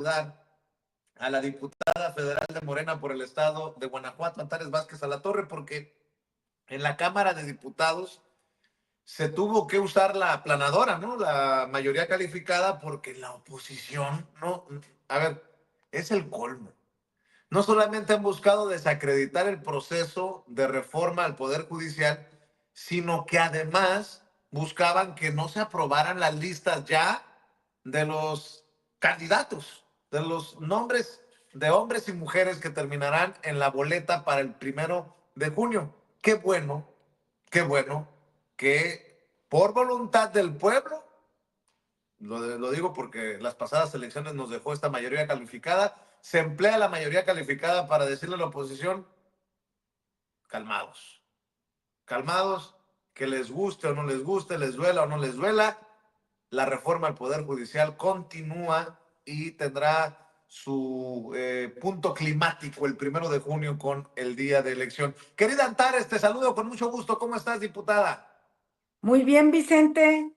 saludar a la diputada federal de Morena por el estado de Guanajuato, Antares Vázquez Alatorre, porque en la Cámara de Diputados se tuvo que usar la aplanadora, ¿no? La mayoría calificada, porque la oposición, no, a ver, es el colmo. No solamente han buscado desacreditar el proceso de reforma al Poder Judicial, sino que además buscaban que no se aprobaran las listas ya de los candidatos, de los nombres de hombres y mujeres que terminarán en la boleta para el 1 de junio. Qué bueno que por voluntad del pueblo, lo digo porque las pasadas elecciones nos dejó esta mayoría calificada, se emplea la mayoría calificada para decirle a la oposición, calmados, calmados, que les guste o no les guste, les duela o no les duela, la reforma al Poder Judicial continúa y tendrá su punto climático el 1 de junio con el día de elección. Querida Antares, te saludo con mucho gusto. ¿Cómo estás, diputada? Muy bien, Vicente.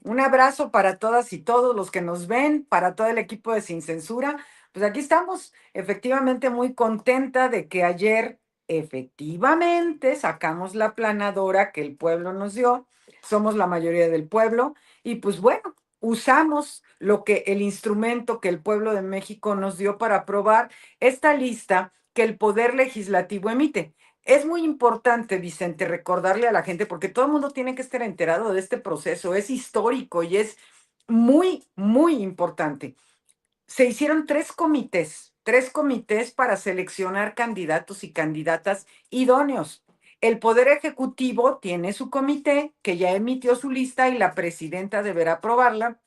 Un abrazo para todas y todos los que nos ven, para todo el equipo de Sin Censura. Pues aquí estamos, efectivamente muy contenta de que ayer efectivamente sacamos la planadora que el pueblo nos dio. Somos la mayoría del pueblo y pues bueno, usamos el instrumento que el pueblo de México nos dio para aprobar esta lista que el Poder Legislativo emite. Es muy importante, Vicente, recordarle a la gente, porque todo el mundo tiene que estar enterado de este proceso, es histórico y es muy, muy importante. Se hicieron tres comités para seleccionar candidatos y candidatas idóneos. El Poder Ejecutivo tiene su comité que ya emitió su lista y la presidenta deberá aprobarla.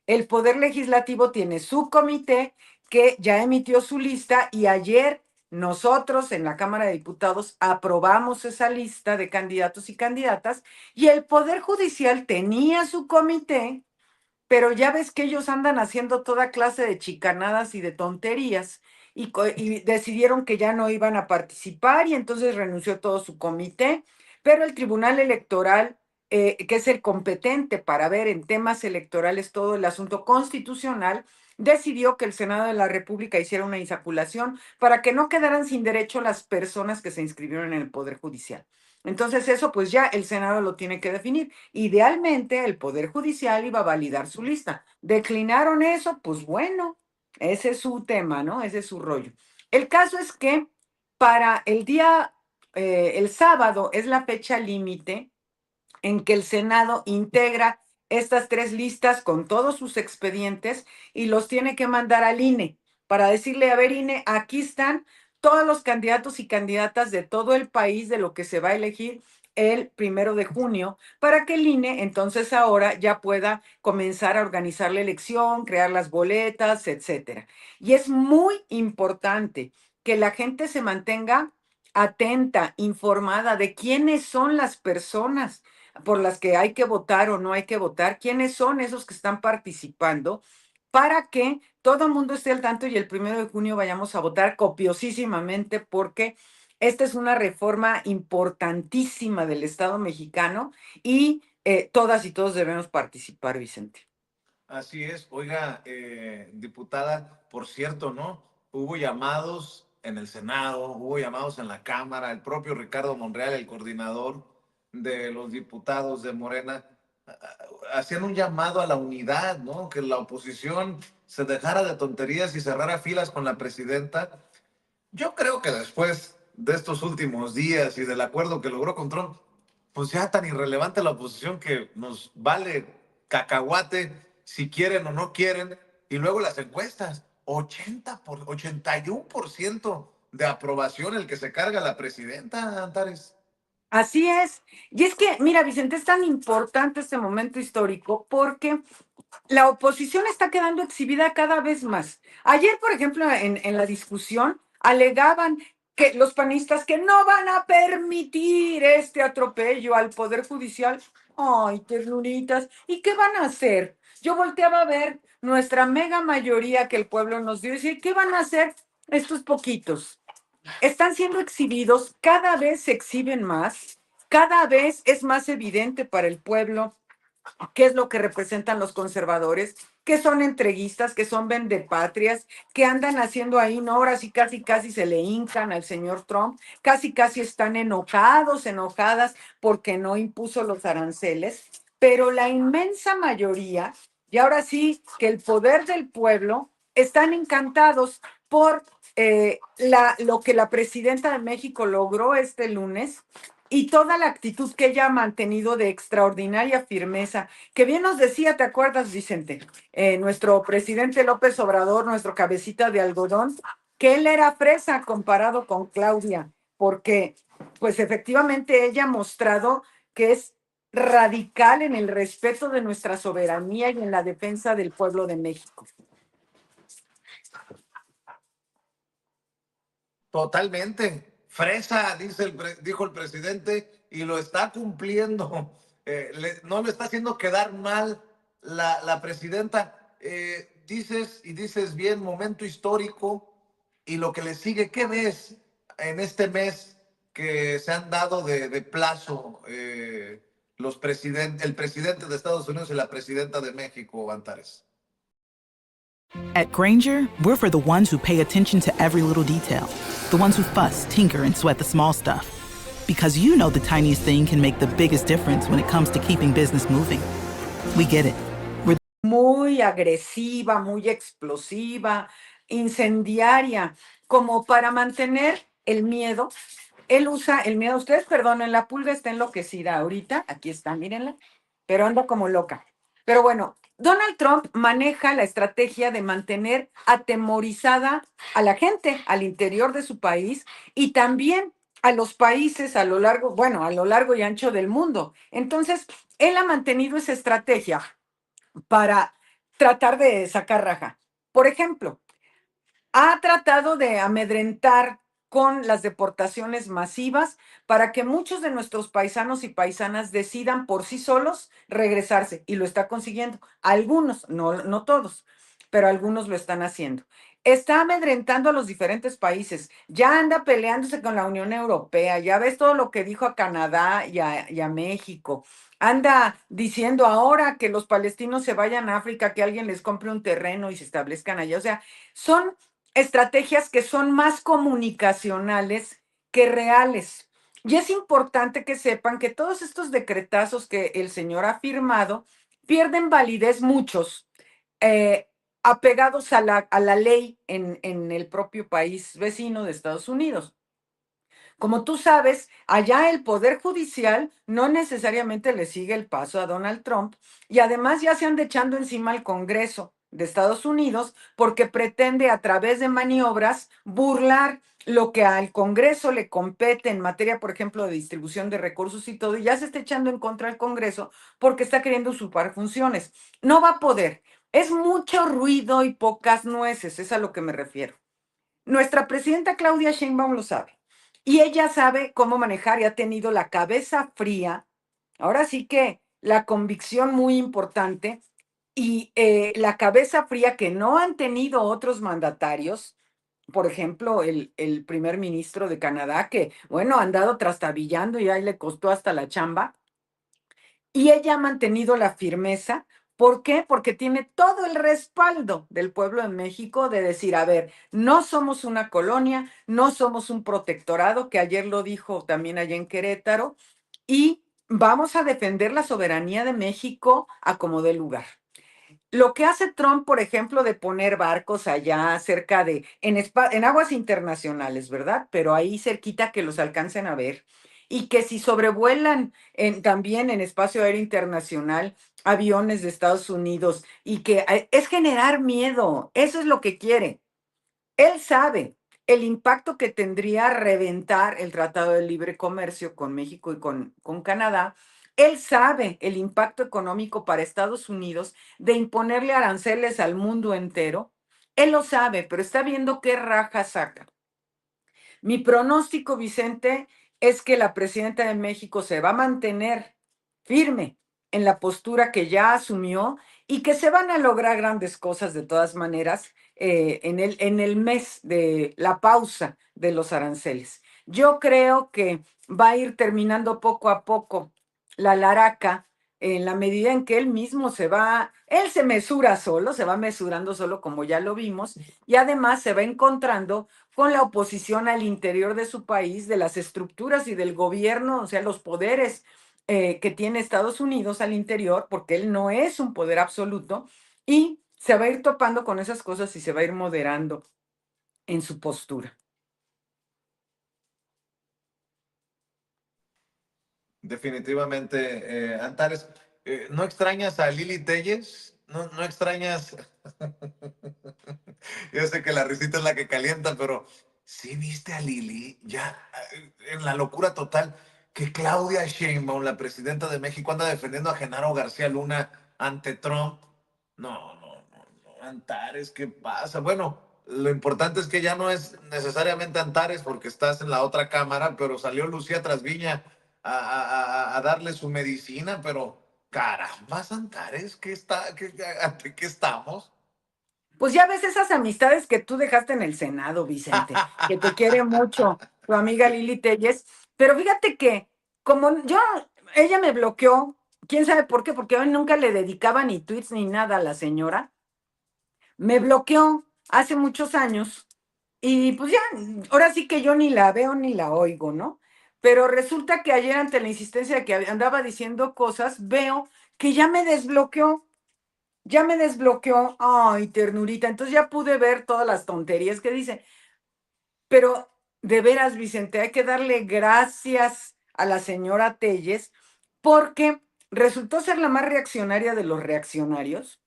El Poder Legislativo tiene su comité que ya emitió su lista y ayer nosotros en la Cámara de Diputados aprobamos esa lista de candidatos y candidatas y el Poder Judicial tenía su comité, pero ya ves que ellos andan haciendo toda clase de chicanadas y de tonterías y decidieron que ya no iban a participar y entonces renunció todo su comité, pero el Tribunal Electoral, que es el competente para ver en temas electorales todo el asunto constitucional, decidió que el Senado de la República hiciera una insaculación para que no quedaran sin derecho las personas que se inscribieron en el Poder Judicial. Entonces eso pues ya el Senado lo tiene que definir. Idealmente el Poder Judicial iba a validar su lista. Declinaron eso, pues bueno, ese es su tema, ¿no? Ese es su rollo. El caso es que para el sábado es la fecha límite en que el Senado integra estas tres listas con todos sus expedientes y los tiene que mandar al INE para decirle, a ver, INE, aquí están todos los candidatos y candidatas de todo el país de lo que se va a elegir el 1 de junio, para que el INE entonces ahora ya pueda comenzar a organizar la elección, crear las boletas, etcétera. Y es muy importante que la gente se mantenga atenta, informada de quiénes son las personas por las que hay que votar o no hay que votar, quiénes son esos que están participando, para que todo el mundo esté al tanto y el 1 de junio vayamos a votar copiosísimamente, porque esta es una reforma importantísima del Estado mexicano y todas y todos debemos participar, Vicente. Así es. Oiga, diputada, por cierto, ¿no? Hubo llamados en el Senado, hubo llamados en la Cámara, el propio Ricardo Monreal, el coordinador de los diputados de Morena, hacían un llamado a la unidad, ¿no? Que la oposición se dejara de tonterías y cerrara filas con la presidenta. Yo creo que después de estos últimos días y del acuerdo que logró con Trump, pues ya tan irrelevante la oposición que nos vale cacahuate si quieren o no quieren. Y luego las encuestas, 81% de aprobación el que se carga la presidenta, Antares. Así es. Y es que, mira, Vicente, es tan importante este momento histórico porque la oposición está quedando exhibida cada vez más. Ayer, por ejemplo, en la discusión, alegaban que los panistas que no van a permitir este atropello al Poder Judicial. Ay, ternuritas. ¿Y qué van a hacer? Yo volteaba a ver nuestra mega mayoría que el pueblo nos dio y decir, ¿qué van a hacer estos poquitos? Están siendo exhibidos, cada vez se exhiben más, cada vez es más evidente para el pueblo qué es lo que representan los conservadores, que son entreguistas, que son vendepatrias, que andan haciendo ahí, no, ahora sí casi se le hincan al señor Trump, casi están enojadas porque no impuso los aranceles, pero la inmensa mayoría, y ahora sí que el poder del pueblo, están encantados por lo que la presidenta de México logró este lunes y toda la actitud que ella ha mantenido de extraordinaria firmeza, que bien nos decía, ¿te acuerdas, Vicente? Nuestro presidente López Obrador, nuestro cabecita de algodón, que él era fresa comparado con Claudia, porque pues efectivamente ella ha mostrado que es radical en el respeto de nuestra soberanía y en la defensa del pueblo de México. Totalmente. Fresa, dijo el presidente, y lo está cumpliendo. No lo está haciendo quedar mal la presidenta. Dices bien, momento histórico y lo que le sigue. ¿Qué ves en este mes que se han dado de plazo el presidente de Estados Unidos y la presidenta de México, Antares? At Granger, we're for the ones who pay attention to every little detail. The ones who fuss, tinker, and sweat the small stuff. Because you know the tiniest thing can make the biggest difference when it comes to keeping business moving. We get it. Muy agresiva, muy explosiva, incendiaria, como para mantener el miedo. Él usa el miedo. Ustedes perdonen, la pulga está enloquecida ahorita. Aquí está, mírenla. Pero anda como loca. Pero bueno, Donald Trump maneja la estrategia de mantener atemorizada a la gente al interior de su país y también a los países a lo largo y ancho del mundo. Entonces, él ha mantenido esa estrategia para tratar de sacar raja. Por ejemplo, ha tratado de amedrentar con las deportaciones masivas para que muchos de nuestros paisanos y paisanas decidan por sí solos regresarse, y lo está consiguiendo. Algunos, no todos, pero algunos lo están haciendo. Está amedrentando a los diferentes países, ya anda peleándose con la Unión Europea, ya ves todo lo que dijo a Canadá y a México. Anda diciendo ahora que los palestinos se vayan a África, que alguien les compre un terreno y se establezcan allá. O sea, son estrategias que son más comunicacionales que reales. Y es importante que sepan que todos estos decretazos que el señor ha firmado pierden validez muchos, eh, apegados a la ley en el propio país vecino de Estados Unidos. Como tú sabes, allá el Poder Judicial no necesariamente le sigue el paso a Donald Trump y además ya se anda echando encima al Congreso de Estados Unidos porque pretende a través de maniobras burlar lo que al Congreso le compete en materia, por ejemplo, de distribución de recursos y todo, y ya se está echando en contra del Congreso porque está queriendo usurpar funciones. No va a poder. Es mucho ruido y pocas nueces, es a lo que me refiero. Nuestra presidenta Claudia Sheinbaum lo sabe. Y ella sabe cómo manejar y ha tenido la cabeza fría. Ahora sí que la convicción muy importante y la cabeza fría que no han tenido otros mandatarios. Por ejemplo, el primer ministro de Canadá, que, bueno, ha andado trastabillando y ahí le costó hasta la chamba. Y ella ha mantenido la firmeza. ¿Por qué? Porque tiene todo el respaldo del pueblo de México de decir, a ver, no somos una colonia, no somos un protectorado, que ayer lo dijo también allá en Querétaro, y vamos a defender la soberanía de México a como dé lugar. Lo que hace Trump, por ejemplo, de poner barcos allá cerca en aguas internacionales, ¿verdad? Pero ahí cerquita que los alcancen a ver. Y que si sobrevuelan también en espacio aéreo internacional aviones de Estados Unidos y que es generar miedo, eso es lo que quiere. Él sabe el impacto que tendría reventar el Tratado de Libre Comercio con México y con Canadá. Él sabe el impacto económico para Estados Unidos de imponerle aranceles al mundo entero. Él lo sabe, pero está viendo qué raja saca. Mi pronóstico, Vicente, es que la presidenta de México se va a mantener firme en la postura que ya asumió y que se van a lograr grandes cosas de todas maneras en el mes de la pausa de los aranceles. Yo creo que va a ir terminando poco a poco la laraca en la medida en que él mismo se va Él se mesura solo, se va mesurando solo como ya lo vimos, y además se va encontrando con la oposición al interior de su país, de las estructuras y del gobierno, o sea, los poderes que tiene Estados Unidos al interior, porque él no es un poder absoluto, y se va a ir topando con esas cosas y se va a ir moderando en su postura. Definitivamente, Antares, ¿no extrañas a Lili Telles? ¿No extrañas? Yo sé que la risita es la que calienta, pero ¿sí viste a Lili? Ya, en la locura total, que Claudia Sheinbaum, la presidenta de México, anda defendiendo a Genaro García Luna ante Trump. No, Antares, ¿qué pasa? Bueno, lo importante es que ya no es necesariamente Antares porque estás en la otra cámara, pero salió Lucía Trasviña a darle su medicina, pero caramba, Antares, ¿ante qué estamos? Pues ya ves esas amistades que tú dejaste en el Senado, Vicente, que te quiere mucho tu amiga Lili Telles, pero fíjate que como ella me bloqueó, quién sabe por qué, porque hoy nunca le dedicaba ni tweets ni nada a la señora, me bloqueó hace muchos años y pues ya, ahora sí que yo ni la veo ni la oigo, ¿no? Pero resulta que ayer ante la insistencia de que andaba diciendo cosas, veo que ya me desbloqueó. Ya me desbloqueó, ay, ternurita, entonces ya pude ver todas las tonterías que dice. Pero de veras, Vicente, hay que darle gracias a la señora Telles porque resultó ser la más reaccionaria de los reaccionarios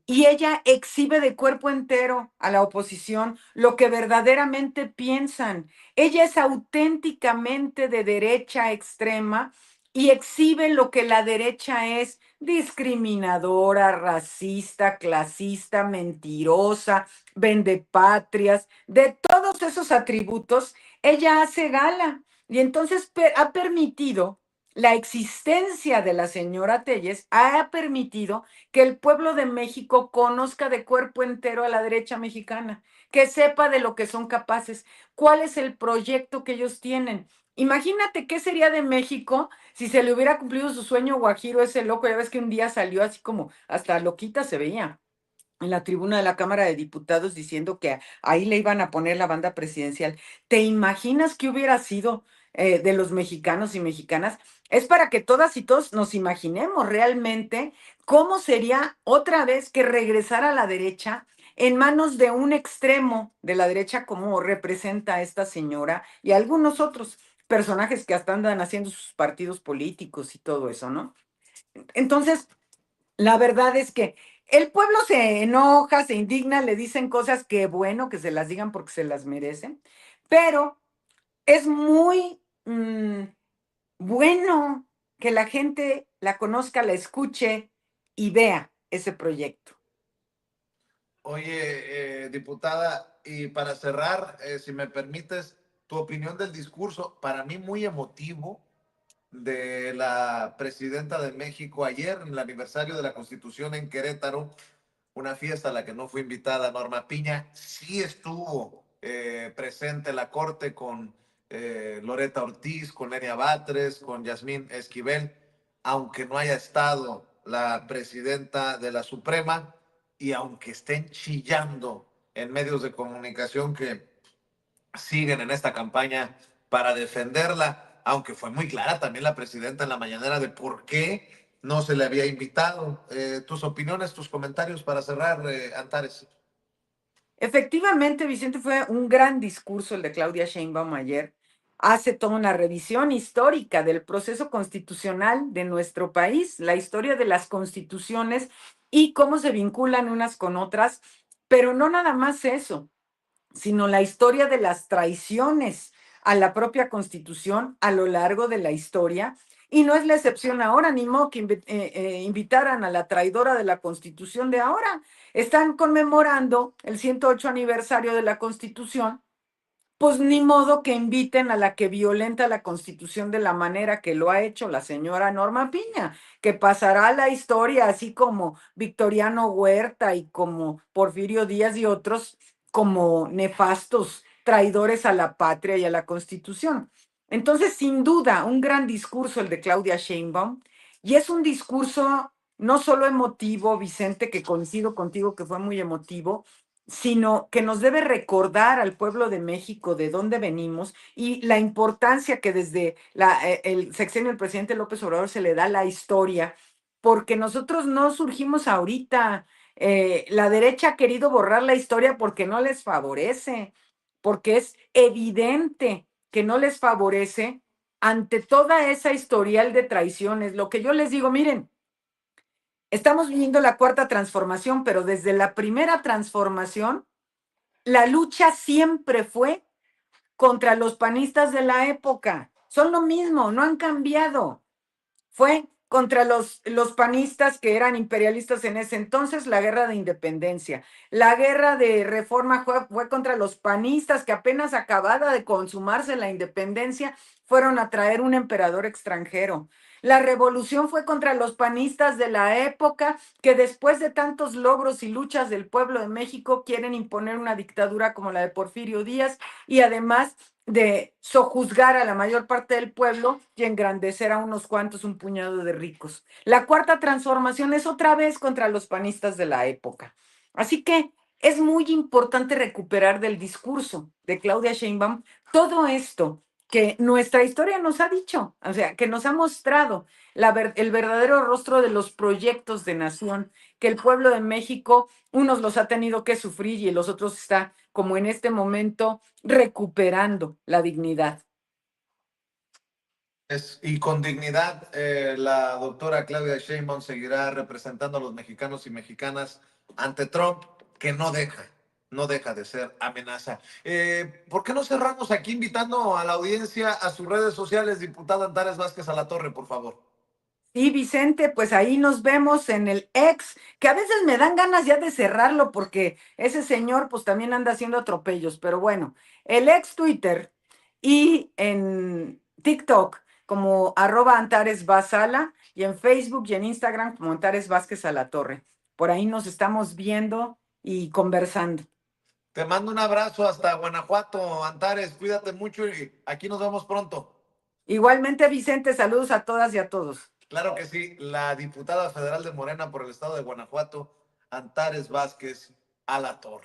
y ella exhibe de cuerpo entero a la oposición lo que verdaderamente piensan. Ella es auténticamente de derecha extrema y exhibe lo que la derecha es: discriminadora, racista, clasista, mentirosa, vendepatrias, de todos esos atributos, ella hace gala. Y entonces ha permitido la existencia de la señora Telles, ha permitido que el pueblo de México conozca de cuerpo entero a la derecha mexicana, que sepa de lo que son capaces, cuál es el proyecto que ellos tienen. Imagínate qué sería de México si se le hubiera cumplido su sueño guajiro ese loco. Ya ves que un día salió así como hasta loquita se veía en la tribuna de la Cámara de Diputados diciendo que ahí le iban a poner la banda presidencial. ¿Te imaginas qué hubiera sido de los mexicanos y mexicanas? Es para que todas y todos nos imaginemos realmente cómo sería otra vez que regresara a la derecha en manos de un extremo de la derecha como representa a esta señora y algunos otros personajes que hasta andan haciendo sus partidos políticos y todo eso, ¿no? Entonces, la verdad es que el pueblo se enoja, se indigna, le dicen cosas que bueno que se las digan porque se las merecen, pero es muy bueno que la gente la conozca, la escuche y vea ese proyecto. Oye, diputada, y para cerrar, si me permites, tu opinión del discurso, para mí muy emotivo, de la presidenta de México ayer, en el aniversario de la Constitución en Querétaro, una fiesta a la que no fue invitada Norma Piña, sí estuvo presente en la corte con Loreta Ortiz, con Lenia Batres, con Yasmín Esquivel, aunque no haya estado la presidenta de la Suprema y aunque estén chillando en medios de comunicación que siguen en esta campaña para defenderla, aunque fue muy clara también la presidenta en la mañanera de por qué no se le había invitado. Tus opiniones, tus comentarios para cerrar, Antares. Efectivamente, Vicente, fue un gran discurso el de Claudia Sheinbaum ayer. Hace toda una revisión histórica del proceso constitucional de nuestro país, la historia de las constituciones y cómo se vinculan unas con otras, pero no nada más eso, sino la historia de las traiciones a la propia Constitución a lo largo de la historia. Y no es la excepción ahora, ni modo que invitaran a la traidora de la Constitución de ahora. Están conmemorando el 108 aniversario de la Constitución, pues ni modo que inviten a la que violenta la Constitución de la manera que lo ha hecho la señora Norma Piña, que pasará a la historia así como Victoriano Huerta y como Porfirio Díaz y otros como nefastos traidores a la patria y a la Constitución. Entonces, sin duda, un gran discurso el de Claudia Sheinbaum, y es un discurso no solo emotivo, Vicente, que coincido contigo que fue muy emotivo, sino que nos debe recordar al pueblo de México de dónde venimos y la importancia que desde el sexenio del presidente López Obrador se le da a la historia, porque nosotros no surgimos ahorita. La derecha ha querido borrar la historia porque no les favorece, porque es evidente que no les favorece ante toda esa historial de traiciones. Lo que yo les digo, miren, estamos viviendo la cuarta transformación, pero desde la primera transformación, la lucha siempre fue contra los panistas de la época. Son lo mismo, no han cambiado. Fue contra los panistas que eran imperialistas en ese entonces, la guerra de independencia. La guerra de reforma fue contra los panistas que apenas acabada de consumarse la independencia, fueron a traer un emperador extranjero. La revolución fue contra los panistas de la época que después de tantos logros y luchas del pueblo de México quieren imponer una dictadura como la de Porfirio Díaz y además de sojuzgar a la mayor parte del pueblo y engrandecer a unos cuantos, un puñado de ricos. La cuarta transformación es otra vez contra los panistas de la época. Así que es muy importante recuperar del discurso de Claudia Sheinbaum todo esto que nuestra historia nos ha dicho, o sea, que nos ha mostrado el verdadero rostro de los proyectos de nación, que el pueblo de México, unos los ha tenido que sufrir y los otros está, como en este momento, recuperando la dignidad. Y con dignidad, la doctora Claudia Sheinbaum seguirá representando a los mexicanos y mexicanas ante Trump, que no deja de ser amenaza. ¿Por qué no cerramos aquí invitando a la audiencia a sus redes sociales, diputada Antares Vázquez Alatorre, por favor? Sí, Vicente, pues ahí nos vemos en el ex, que a veces me dan ganas ya de cerrarlo porque ese señor pues también anda haciendo atropellos, pero bueno, el ex Twitter y en TikTok como @AntaresVazala y en Facebook y en Instagram como Antares Vázquez Alatorre. Por ahí nos estamos viendo y conversando. Te mando un abrazo hasta Guanajuato, Antares, cuídate mucho y aquí nos vemos pronto. Igualmente, Vicente, saludos a todas y a todos. Claro que sí, la diputada federal de Morena por el estado de Guanajuato, Antares Vázquez Alatorre.